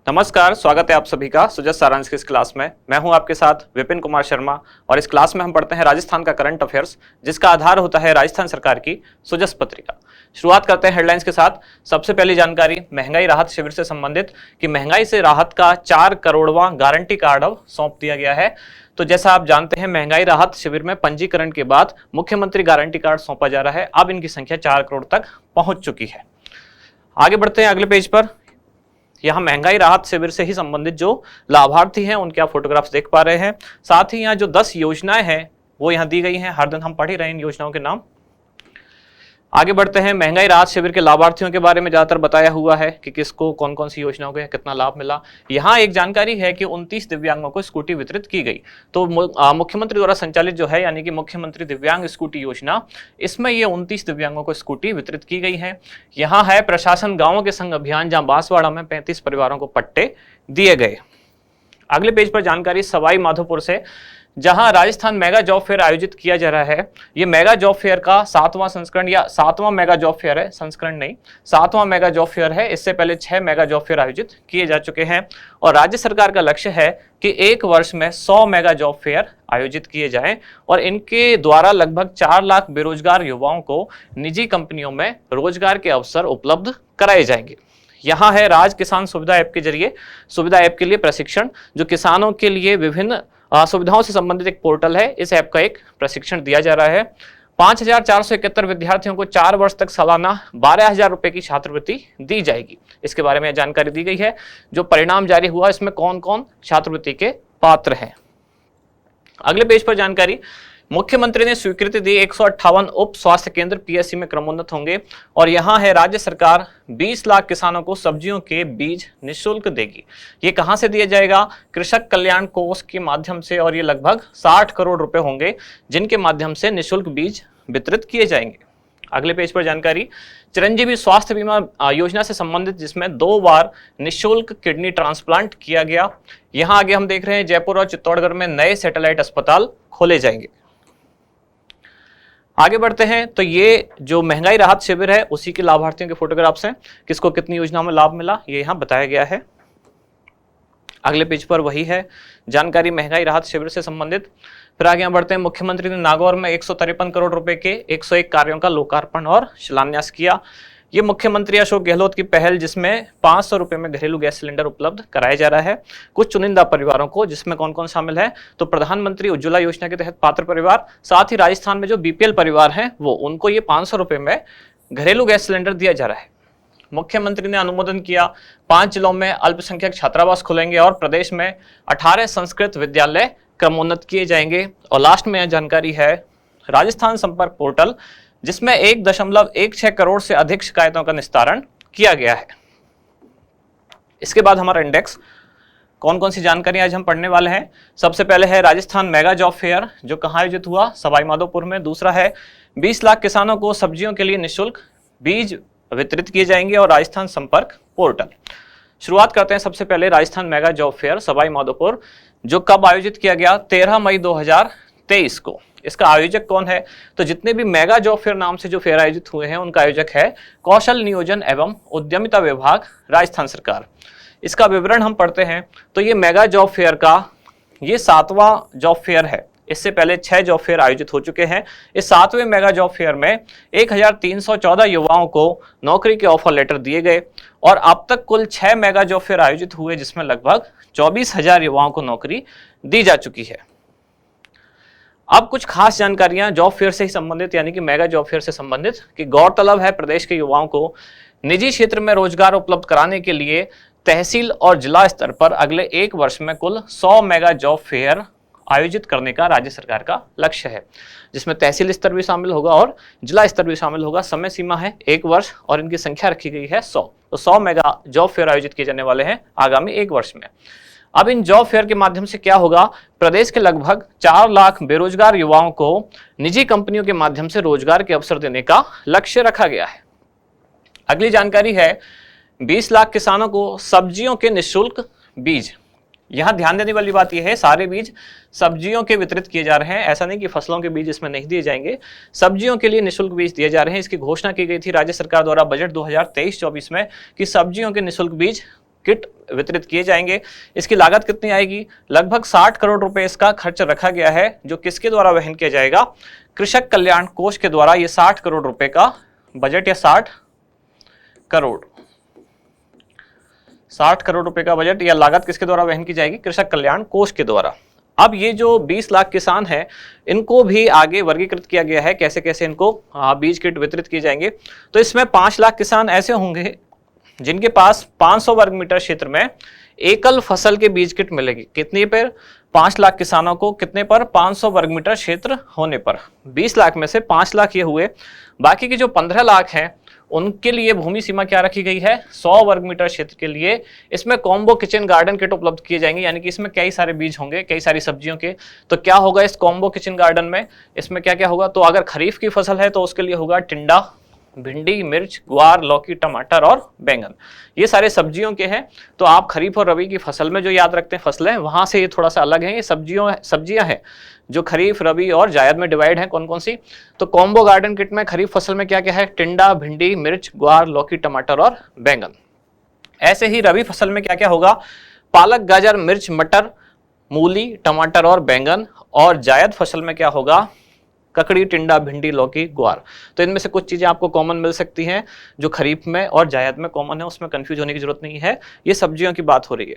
नमस्कार, स्वागत है आप सभी का सुजस सारांश की इस क्लास में। मैं हूं आपके साथ विपिन कुमार शर्मा और इस क्लास में हम पढ़ते हैं राजस्थान का करंट अफेयर्स, जिसका आधार होता है राजस्थान सरकार की सुजस पत्रिका। शुरुआत करते हैं हेडलाइंस के साथ। सबसे पहली जानकारी महंगाई राहत शिविर से संबंधित कि महंगाई से राहत का 4 करोड़वां गारंटी कार्ड अब सौंप दिया गया है। तो जैसा आप जानते हैं, महंगाई राहत शिविर में पंजीकरण के बाद मुख्यमंत्री गारंटी कार्ड सौंपा जा रहा है। अब इनकी संख्या 4 करोड़ तक पहुंच चुकी है। आगे बढ़ते हैं अगले पेज पर। यहाँ महंगाई राहत शिविर से ही संबंधित जो लाभार्थी हैं उनके आप फोटोग्राफ्स देख पा रहे हैं। साथ ही यहाँ जो 10 योजनाएं हैं वो यहाँ दी गई हैं। हर दिन हम पढ़ ही रहे हैं इन योजनाओं के नाम। आगे बढ़ते हैं। महंगाई राहत शिविर के लाभार्थियों के बारे में ज्यादातर बताया हुआ है कि किसको कौन कौन सी योजनाओं के कितना लाभ मिला। यहाँ एक जानकारी है कि 29 दिव्यांगों को स्कूटी वितरित की गई। तो मुख्यमंत्री द्वारा संचालित जो है यानी कि मुख्यमंत्री दिव्यांग स्कूटी योजना, इसमें ये 29 दिव्यांगों को स्कूटी वितरित की गई है। यहाँ है प्रशासन गाँवों के संग अभियान, जहाँ बांसवाड़ा में 35 परिवारों को पट्टे दिए गए। अगले पेज पर जानकारी सवाई माधोपुर से, जहां राजस्थान मेगा जॉब फेयर आयोजित किया जा रहा है। ये मेगा जॉब फेयर का 7वां संस्करण या 7वां मेगा जॉब फेयर है, संस्करण नहीं, 7वां मेगा जॉब फेयर है। इससे पहले 6 मेगा जॉब फेयर आयोजित किए जा चुके हैं और राज्य सरकार का लक्ष्य है कि एक वर्ष में 100 मेगा जॉब फेयर आयोजित किए जाएं और इनके द्वारा लगभग 4 लाख बेरोजगार युवाओं को निजी कंपनियों में रोजगार के अवसर उपलब्ध कराए जाएंगे। यहाँ है राज किसान सुविधा ऐप के जरिए सुविधा ऐप के लिए प्रशिक्षण, जो किसानों के लिए विभिन्न सुविधाओं से संबंधित एक पोर्टल है। इस ऐप का एक प्रशिक्षण दिया जा रहा है। 5,471 विद्यार्थियों को 4 वर्ष तक सालाना 12,000 रुपए की छात्रवृत्ति दी जाएगी। इसके बारे में जानकारी दी गई है। जो परिणाम जारी हुआ इसमें कौन कौन छात्रवृत्ति के पात्र हैं। अगले पेज पर जानकारी, मुख्यमंत्री ने स्वीकृति दी 158 उप स्वास्थ्य केंद्र पीएससी में क्रमोन्नत होंगे और यहां है राज्य सरकार 20 लाख किसानों को सब्जियों के बीज निःशुल्क देगी। ये कहां से दिया जाएगा? कृषक कल्याण कोष के माध्यम से, और ये लगभग 60 करोड़ रुपए होंगे जिनके माध्यम से निःशुल्क बीज वितरित किए जाएंगे। अगले पेज पर जानकारी, चिरंजीवी स्वास्थ्य बीमा योजना से संबंधित, जिसमें 2 बार निःशुल्क किडनी ट्रांसप्लांट किया गया। यहाँ आगे हम देख रहे हैं जयपुर और चित्तौड़गढ़ में नए सैटेलाइट अस्पताल खोले जाएंगे। आगे बढ़ते हैं। तो ये जो महंगाई राहत शिविर है उसी के लाभार्थियों के फोटोग्राफ्स हैं। किसको कितनी योजनाओं में लाभ मिला ये यहाँ बताया गया है। अगले पेज पर वही है जानकारी महंगाई राहत शिविर से संबंधित। फिर आगे बढ़ते हैं। मुख्यमंत्री ने नागौर में 153 करोड़ रुपए के 101 कार्यों का लोकार्पण और शिलान्यास किया। ये मुख्यमंत्री अशोक गहलोत की पहल, जिसमें 500 रुपए में घरेलू गैस सिलेंडर उपलब्ध कराया जा रहा है कुछ चुनिंदा परिवारों को, जिसमें कौन कौन शामिल है? तो प्रधानमंत्री उज्ज्वला योजना के तहत पात्र परिवार, साथ ही राजस्थान में जो बीपीएल परिवार हैं वो, उनको ये 500 रुपए में घरेलू गैस सिलेंडर दिया जा रहा है। मुख्यमंत्री ने अनुमोदन किया 5 जिलों में अल्पसंख्यक छात्रावास खुलेंगे और प्रदेश में 18 संस्कृत विद्यालय क्रमोन्नत किए जाएंगे। और लास्ट में यह जानकारी है राजस्थान संपर्क पोर्टल, जिसमें 1.16 करोड़ से अधिक शिकायतों का निस्तारण किया गया है। इसके बाद हमारा इंडेक्स, कौन कौन सी जानकारी आज हम पढ़ने वाले हैं। सबसे पहले है राजस्थान मेगा जॉब फेयर, जो कहाँ आयोजित हुआ? सवाई माधोपुर में। दूसरा है 20 लाख किसानों को सब्जियों के लिए निःशुल्क बीज वितरित किए जाएंगे और राजस्थान संपर्क पोर्टल। शुरुआत करते हैं सबसे पहले Rajasthan mega job fair Sawai Madhopur, जो कब आयोजित किया गया? 13 मई 2023 को। इसका आयोजक कौन है? तो जितने भी मेगा जॉब फेयर नाम से जो फेयर आयोजित हुए हैं उनका आयोजक है कौशल नियोजन एवं उद्यमिता विभाग, राजस्थान सरकार। इसका विवरण हम पढ़ते हैं। तो ये मेगा जॉब फेयर का ये 7वां जॉब फेयर है। इससे पहले 6 जॉब फेयर आयोजित हो चुके हैं। इस 7वें मेगा जॉब फेयर में 1314 युवाओं को नौकरी के ऑफर लेटर दिए गए और अब तक कुल 6 मेगा जॉब फेयर आयोजित हुए, जिसमें लगभग 24,000 युवाओं को नौकरी दी जा चुकी है। अब कुछ खास जानकारियां जॉब फेयर से ही संबंधित, यानी कि मेगा जॉब फेयर से संबंधित, कि गौरतलब है प्रदेश के युवाओं को निजी क्षेत्र में रोजगार उपलब्ध कराने के लिए तहसील और जिला स्तर पर अगले एक वर्ष में कुल 100 मेगा जॉब फेयर आयोजित करने का राज्य सरकार का लक्ष्य है, जिसमें तहसील स्तर भी शामिल होगा और जिला स्तर भी शामिल होगा। समय सीमा है 1 वर्ष और इनकी संख्या रखी गई है 100। तो 100 मेगा जॉब फेयर आयोजित किए जाने वाले हैं आगामी 1 वर्ष में। अब इन जॉब फेयर के माध्यम से क्या होगा? प्रदेश के लगभग 4 लाख बेरोजगार युवाओं को निजी कंपनियों के माध्यम से रोजगार के अवसर देने का लक्ष्य रखा गया है। अगली जानकारी है 20 लाख किसानों को सब्जियों के निःशुल्क बीज। यहाँ ध्यान देने वाली बात यह है, सारे बीज सब्जियों के वितरित किए जा रहे हैं। ऐसा नहीं कि फसलों के बीज इसमें नहीं दिए जाएंगे, सब्जियों के लिए निःशुल्क बीज दिए जा रहे हैं। इसकी घोषणा की गई थी राज्य सरकार द्वारा बजट 2023-24 में कि सब्जियों के निःशुल्क बीज किट वितरित किए जाएंगे। इसकी लागत कितनी आएगी? लगभग 60 करोड़ रुपए इसका खर्च रखा गया है, जो किसके द्वारा वहन किया जाएगा? कृषक कल्याण कोष के द्वारा। ये 60 करोड़ रुपए का बजट या 60 करोड़ रुपए का बजट या लागत किसके द्वारा वहन की जाएगी? कृषक कल्याण कोष के द्वारा। अब ये जो 20 लाख किसान हैं, इनको भी आगे वर्गीकृत किया गया है, कैसे कैसे इनको बीज किट वितरित किए जाएंगे। तो इसमें 5 लाख किसान ऐसे होंगे जिनके पास 500 वर्ग मीटर क्षेत्र में एकल फसल के बीज किट मिलेगी। कितनी पर? 5 लाख किसानों को कितने पर? 500 वर्ग मीटर क्षेत्र होने पर। 20 लाख में से 5 लाख ये हुए, बाकी के जो 15 लाख हैं उनके लिए भूमि सीमा क्या रखी गई है? 100 वर्ग मीटर क्षेत्र के लिए इसमें कॉम्बो किचन गार्डन किट उपलब्ध किए जाएंगे, यानी कि इसमें कई सारे बीज होंगे, कई सारी सब्जियों के। तो क्या होगा इस कॉम्बो किचन गार्डन में? इसमें क्या क्या होगा? तो अगर खरीफ की फसल है तो उसके लिए होगा टिंडा, भिंडी, मिर्च, गुआर, लौकी, टमाटर और बैंगन। ये सारे सब्जियों के हैं। तो आप खरीफ और रबी की फसल में जो याद रखते हैं फसलें, वहां से ये थोड़ा सा अलग है। ये सब्जियां हैं जो खरीफ, रबी और जायद में डिवाइड है। कौन कौन सी? तो कॉम्बो गार्डन किट में खरीफ फसल में क्या क्या है? टिंडा, भिंडी, मिर्च, गुआर, लौकी, टमाटर और बैंगन। ऐसे ही रबी फसल में क्या क्या होगा? पालक, गाजर, मिर्च, मटर, मूली, टमाटर और बैंगन। और जायद फसल में क्या होगा? ककड़ी, टिंडा, भिंडी, लौकी, गुआर। तो इनमें से कुछ चीजें आपको कॉमन मिल सकती हैं जो खरीफ में और जायद में कॉमन है, उसमें कंफ्यूज होने की जरूरत नहीं है। ये सब्जियों की बात हो रही है।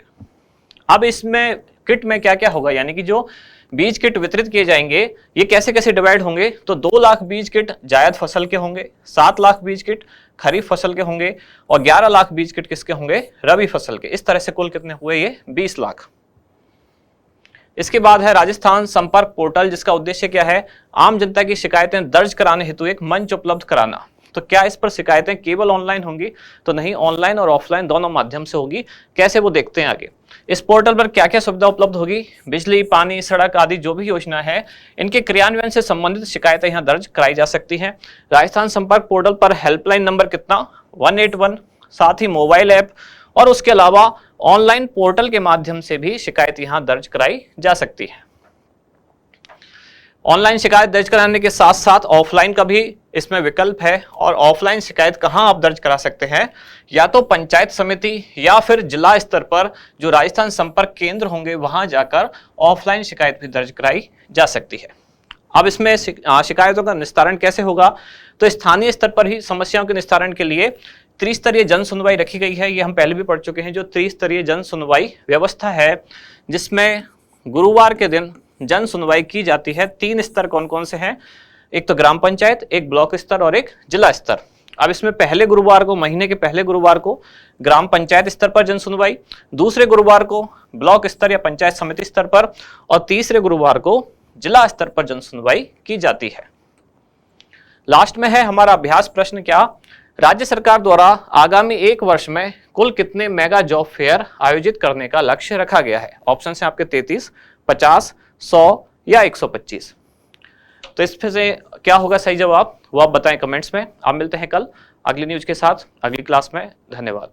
अब इसमें किट में क्या क्या होगा, यानी कि जो बीज किट वितरित किए जाएंगे ये कैसे कैसे डिवाइड होंगे? तो 2 लाख बीज किट जायद फसल के होंगे, 7 लाख बीज किट खरीफ फसल के होंगे और 11 लाख बीज किट किसके होंगे? रबी फसल के। इस तरह से कुल कितने हुए? ये 20 लाख। इसके बाद है राजस्थान संपर्क पोर्टल, जिसका उद्देश्य क्या है? आम जनता की शिकायतें दर्ज कराने हेतु एक मंच उपलब्ध कराना। तो क्या इस पर शिकायतें केवल ऑनलाइन होंगी? तो नहीं, ऑनलाइन और ऑफलाइन दोनों माध्यम से होगी। कैसे, वो देखते हैं आगे। इस पोर्टल पर क्या क्या सुविधा उपलब्ध होगी? बिजली, पानी, सड़क आदि जो भी योजना है, इनके क्रियान्वयन से संबंधित शिकायतें यहाँ दर्ज कराई जा सकती हैं। राजस्थान संपर्क पोर्टल पर हेल्पलाइन नंबर कितना? 181, साथ ही मोबाइल ऐप और उसके अलावा ऑनलाइन पोर्टल के माध्यम से भी शिकायत यहां दर्ज कराई जा सकती है। ऑनलाइन शिकायत दर्ज कराने के साथ साथ ऑफलाइन का भी इसमें विकल्प है। और ऑफलाइन शिकायत कहां आप दर्ज करा सकते हैं? या तो पंचायत समिति या फिर जिला स्तर पर जो राजस्थान संपर्क केंद्र होंगे वहां जाकर ऑफलाइन शिकायत भी दर्ज कराई जा सकती है। अब इसमें शिकायतों का निस्तारण कैसे होगा? तो स्थानीय स्तर पर ही समस्याओं के निस्तारण के लिए त्रिस्तरीय जन सुनवाई रखी गई है। ये हम पहले भी पढ़ चुके हैं। जो त्रिस्तरीय जन सुनवाई व्यवस्था है, जिसमें गुरुवार के दिन जन सुनवाई की जाती है। 3 स्तर कौन कौन से हैं? एक तो ग्राम पंचायत, एक ब्लॉक स्तर और एक जिला स्तर। अब इसमें पहले गुरुवार को, महीने के पहले गुरुवार को ग्राम पंचायत स्तर पर जन सुनवाई, दूसरे गुरुवार को ब्लॉक स्तर या पंचायत समिति स्तर पर और तीसरे गुरुवार को जिला स्तर पर जन सुनवाई की जाती है। लास्ट में है हमारा अभ्यास प्रश्न। क्या राज्य सरकार द्वारा आगामी 1 वर्ष में कुल कितने मेगा जॉब फेयर आयोजित करने का लक्ष्य रखा गया है? ऑप्शन है आपके 33, 50, 100 या 125। तो इसमें से क्या होगा सही जवाब, वो आप बताएं कमेंट्स में। आप मिलते हैं कल अगली न्यूज के साथ अगली क्लास में। धन्यवाद।